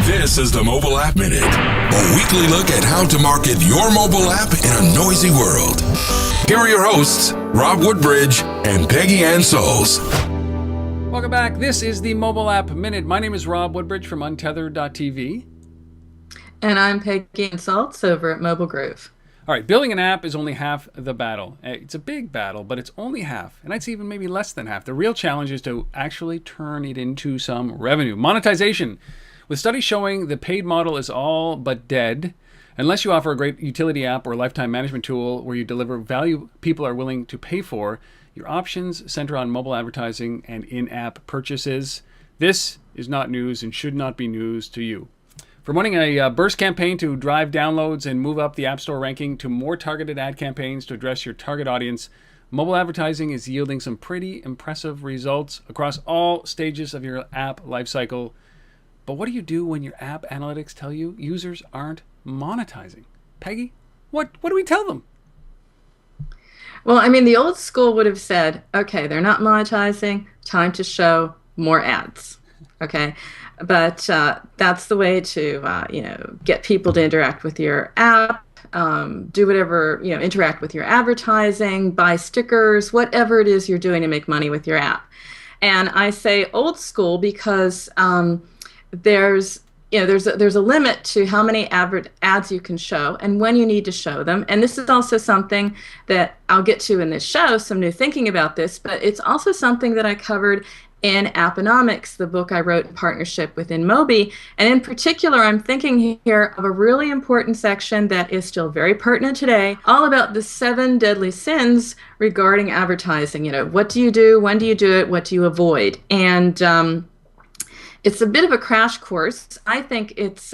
This is the Mobile App Minute, a weekly look at how to market your mobile app in a noisy world. Here are your hosts, Rob Woodbridge and Peggy Ann Souls. Welcome back. This is the Mobile App Minute. My name is Rob Woodbridge from Untethered.tv. And I'm Peggy Ann Souls over at Mobile Groove. All right, building an app is only half the battle. It's a big battle, but it's only half. And I'd say even maybe less than half. The real challenge is to actually turn it into some revenue. Monetization. With studies showing the paid model is all but dead, unless you offer a great utility app or lifetime management tool where you deliver value people are willing to pay for, your options center on mobile advertising and in-app purchases. This is not news and should not be news to you. From running a burst campaign to drive downloads and move up the App Store ranking to more targeted ad campaigns to address your target audience, mobile advertising is yielding some pretty impressive results across all stages of your app lifecycle. But what do you do when your app analytics tell you users aren't monetizing? Peggy, what do we tell them? Well, I mean, the old school would have said, okay, they're not monetizing, time to show more ads, okay? But that's the way to, get people to interact with your app, do whatever, interact with your advertising, buy stickers, whatever it is you're doing to make money with your app. And I say old school because there's a limit to how many ads you can show and when you need to show them. And this is also something that I'll get to in this show, some new thinking about this, but it's also something that I covered in Apponomics, the book I wrote in partnership with InMobi. And in particular, I'm thinking here of a really important section that is still very pertinent today, all about the 7 deadly sins regarding advertising. What do you do? When do you do it? What do you avoid? And it's a bit of a crash course. I think it's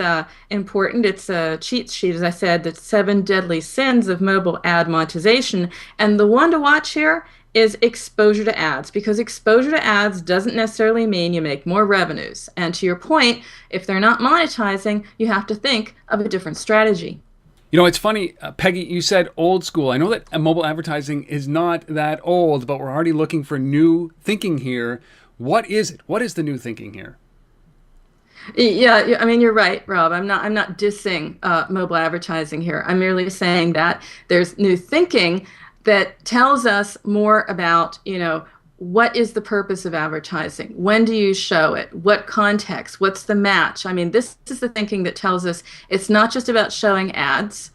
important. It's a cheat sheet, as I said, the 7 deadly sins of mobile ad monetization. And the one to watch here is exposure to ads, because exposure to ads doesn't necessarily mean you make more revenues. And to your point, if they're not monetizing, you have to think of a different strategy. It's funny, Peggy, you said old school. I know that mobile advertising is not that old, but we're already looking for new thinking here. What is it? What is the new thinking here? Yeah, I mean, you're right, Rob. I'm not dissing mobile advertising here. I'm merely saying that there's new thinking that tells us more about, what is the purpose of advertising? When do you show it? What context? What's the match? I mean, this is the thinking that tells us it's not just about showing ads.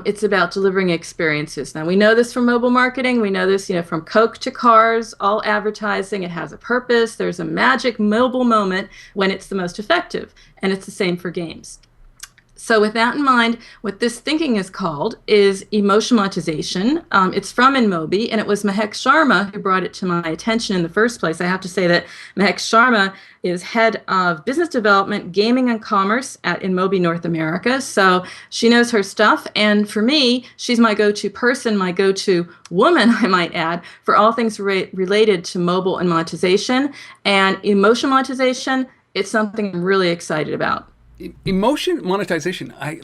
It's about delivering experiences. Now, we know this from mobile marketing. We know this, from Coke to cars, all advertising. It has a purpose. There's a magic mobile moment when it's the most effective. And it's the same for games. So with that in mind, what this thinking is called is emotion monetization. It's from InMobi, and it was Mahek Sharma who brought it to my attention in the first place. I have to say that Mahek Sharma is head of business development, gaming, and commerce at InMobi North America. So she knows her stuff. And for me, she's my go-to person, my go-to woman, I might add, for all things related to mobile and monetization. And emotion monetization, it's something I'm really excited about. Emotion monetization, I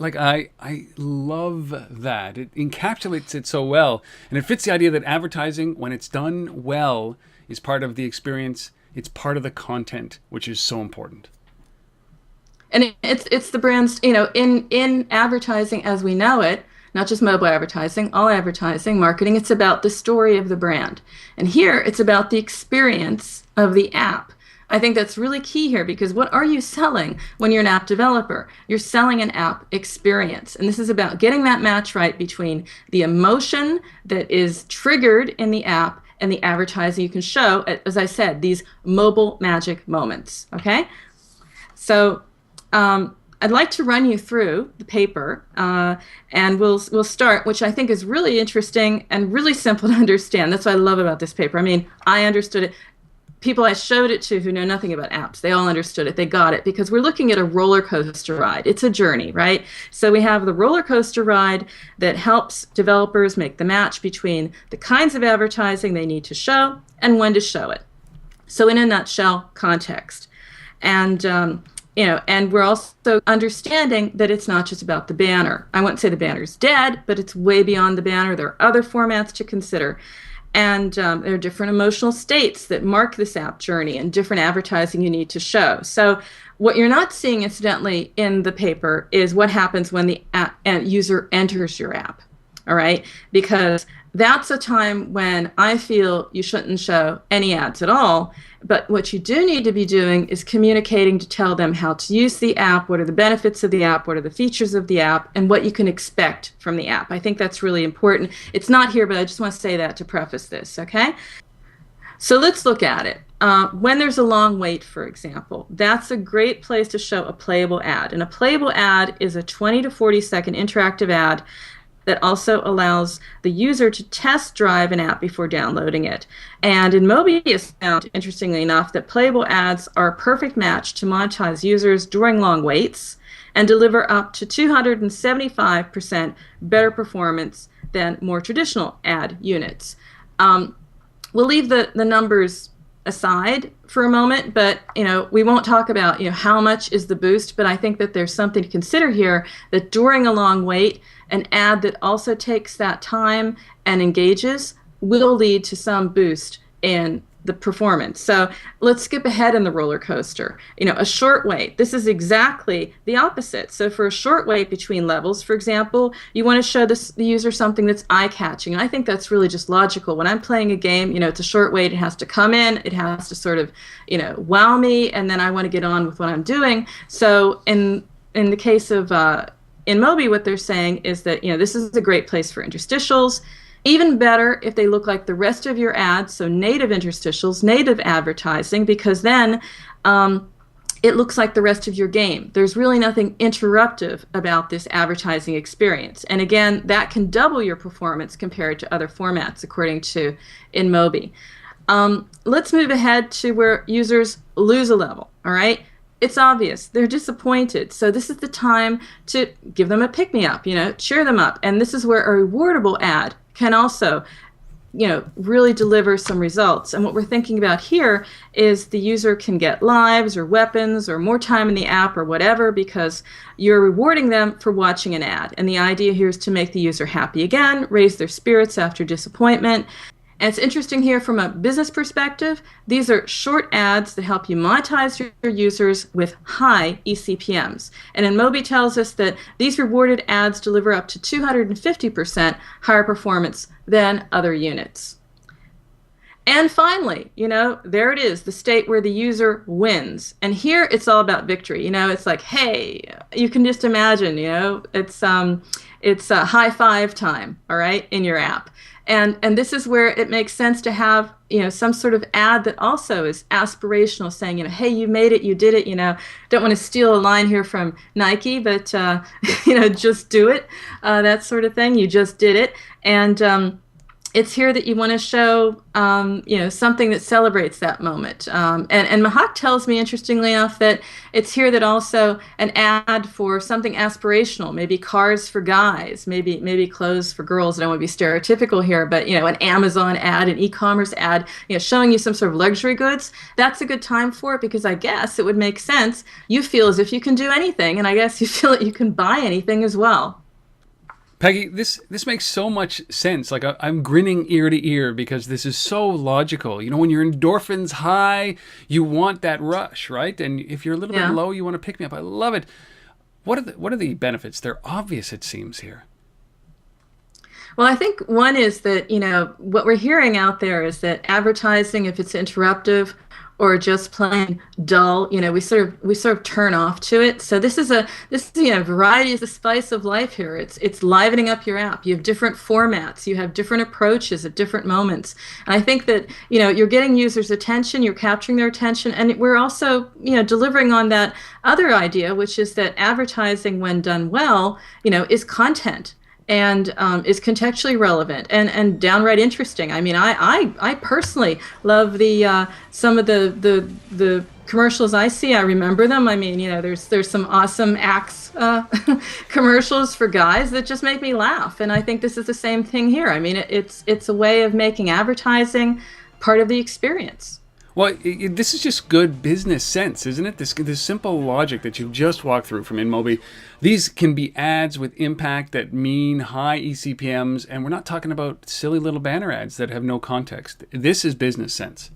love that. It encapsulates it so well. And it fits the idea that advertising, when it's done well, is part of the experience. It's part of the content, which is so important. And it's the brand's, in advertising as we know it, not just mobile advertising, all advertising, marketing, it's about the story of the brand. And here, it's about the experience of the app. I think that's really key here, because what are you selling when you're an app developer? You're selling an app experience. And this is about getting that match right between the emotion that is triggered in the app and the advertising you can show, as I said, these mobile magic moments, okay? So I'd like to run you through the paper, and we'll start, which I think is really interesting and really simple to understand. That's what I love about this paper. I mean, I understood it. People I showed it to who know nothing about apps, they all understood it. They got it, because we're looking at a roller coaster ride. It's a journey, right? So we have the roller coaster ride that helps developers make the match between the kinds of advertising they need to show and when to show it. So in a nutshell, context. And and we're also understanding that it's not just about the banner. I won't say the banner's dead, but it's way beyond the banner. There are other formats to consider. And there are different emotional states that mark this app journey and different advertising you need to show. So What you're not seeing, incidentally, in the paper is what happens when the user enters your app. All right? Because that's a time when I feel you shouldn't show any ads at all. But what you do need to be doing is communicating to tell them how to use the app, what are the benefits of the app, what are the features of the app, and what you can expect from the app. I think that's really important. It's not here, but I just want to say that to preface this, okay? So let's look at it. When there's a long wait, for example, that's a great place to show a playable ad. And a playable ad is a 20 to 40 second interactive ad that also allows the user to test drive an app before downloading it. And InMobi has found, interestingly enough, that playable ads are a perfect match to monetize users during long waits and deliver up to 275% better performance than more traditional ad units. We'll leave the numbers aside for a moment, but we won't talk about how much is the boost, but I think that there's something to consider here, that during a long wait, an ad that also takes that time and engages will lead to some boost in the performance. So let's skip ahead in the roller coaster. A short wait, this is exactly the opposite. So for a short wait between levels, for example, you want to show the user something that's eye-catching. And I think that's really just logical. When I'm playing a game, it's a short wait. It has to come in. It has to sort of, wow me, and then I want to get on with what I'm doing. So in the case of InMobi, what they're saying is that this is a great place for interstitials. Even better if they look like the rest of your ads, so native interstitials, native advertising, because then it looks like the rest of your game. There's really nothing interruptive about this advertising experience. And again, that can double your performance compared to other formats, according to InMobi. Let's move ahead to where users lose a level, all right? It's obvious. They're disappointed. So this is the time to give them a pick-me-up, cheer them up. And this is where a rewardable ad can also, really deliver some results. And what we're thinking about here is the user can get lives or weapons or more time in the app or whatever because you're rewarding them for watching an ad. And the idea here is to make the user happy again, raise their spirits after disappointment. And it's interesting here from a business perspective, these are short ads that help you monetize your users with high eCPMs. And InMobi tells us that these rewarded ads deliver up to 250% higher performance than other units. And finally, there it is, the state where the user wins. And here it's all about victory. It's like, hey, you can just imagine, it's a high five time, all right, in your app. And this is where it makes sense to have some sort of ad that also is aspirational, saying hey, you made it, you did it. Don't want to steal a line here from Nike, but just do it, that sort of thing. You just did it, and it's here that you want to show something that celebrates that moment. And Mahak tells me, interestingly enough, that it's here that also an ad for something aspirational, maybe cars for guys, maybe clothes for girls. I don't want to be stereotypical here, but an Amazon ad, an e-commerce ad, showing you some sort of luxury goods. That's a good time for it because I guess it would make sense. You feel as if you can do anything, and I guess you feel that you can buy anything as well. Peggy, this makes so much sense. Like I'm grinning ear to ear because this is so logical. When your endorphins high, you want that rush, right? And if you're a little bit low, you want to pick me up. I love it. What are the benefits? They're obvious, it seems, here. Well, I think one is that, what we're hearing out there is that advertising, if it's interruptive or just plain dull, we sort of turn off to it. So this is variety is the spice of life here. It's livening up your app. You have different formats. You have different approaches at different moments. And I think that you're getting users' attention. You're capturing their attention, and we're also delivering on that other idea, which is that advertising, when done well, is content. And is contextually relevant and downright interesting. I mean, I personally love some of the commercials I see. I remember them. I mean, there's some awesome Axe commercials for guys that just make me laugh. And I think this is the same thing here. I mean, it's a way of making advertising part of the experience. Well, this is just good business sense, isn't it? This simple logic that you just walked through from InMobi. These can be ads with impact that mean high eCPMs, and we're not talking about silly little banner ads that have no context. This is business sense.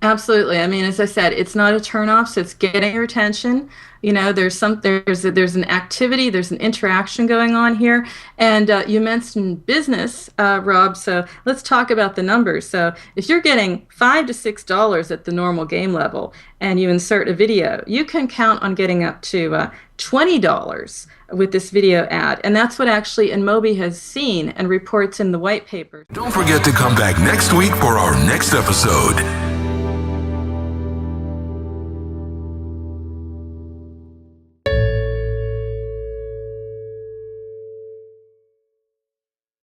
Absolutely. I mean, as I said, it's not a turnoff, so it's getting your attention. You know, there's an activity, there's an interaction going on here, and you mentioned business, Rob. So let's talk about the numbers. So if you're getting $5 to $6 at the normal game level, and you insert a video, you can count on getting up to $20 with this video ad, and that's what actually InMobi has seen and reports in the white paper. Don't forget to come back next week for our next episode.